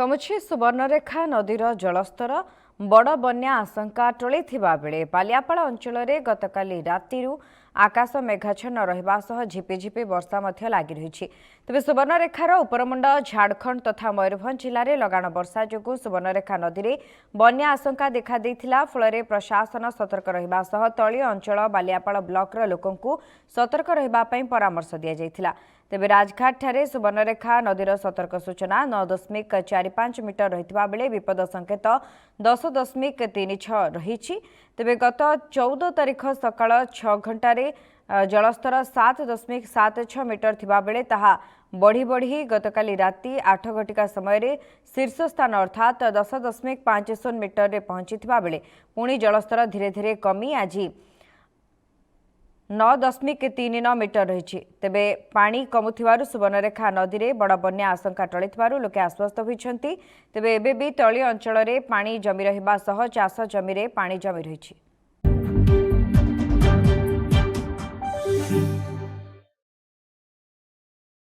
कमुछि सुवर्णरेखा नदीर जलस्तर बड़ बन्या आशंका टळिथिबा बेले बालियापाड़ अंचल में गतकाली रातिरु आकाश मेघाच्छन्न रहिबा सह झिपिझिपि वर्षा मध्य लागि रहिछि। तेबे सुवर्णरेखार उपरमुंड झारखंड तथा मयूरभंज जिले में लगाण वर्षा जोगु सुवर्णरेखा नदी में बन्या आशंका देखा देइथिला। फଳରେ प्रशासन सतर्क रहिबा सह तळीय अंचल बालियापाड़ ब्लॉकर लोकंकु सतर्क रहिबा पई परामर्श दिया जाइथिला। तेबे राजघाट ठारे सुवर्णरेखा नदीर सतर्क सूचना 9.45 मीटर रहितबा बेले विपद संकेत 10.36 रहिछि। तेबे गत 14 तारिख सकाळ 6 घंटारे जलस्तर 7.76 मीटर थिबा बेले ताहा बढ़ी बढ़ी गतकाली राति 8 घटिका समय शीर्ष स्थान अर्थात 10.50 मीटर रे पहुंचीथिबा बेले पुणी जलस्तर धीरे धीरे कमी आज 9.39 मीटर रही। तेबे पानी कमुथिबारु सुवर्णरेखा नदी में बड़ बन्या आशंका टळिथिबारु लोके आश्वस्त होइछन्ति। तेबे एबे भी तळीय अंचल में पानी जमी रहिबा सह चाष जमी रे पानी जमी रहिछि।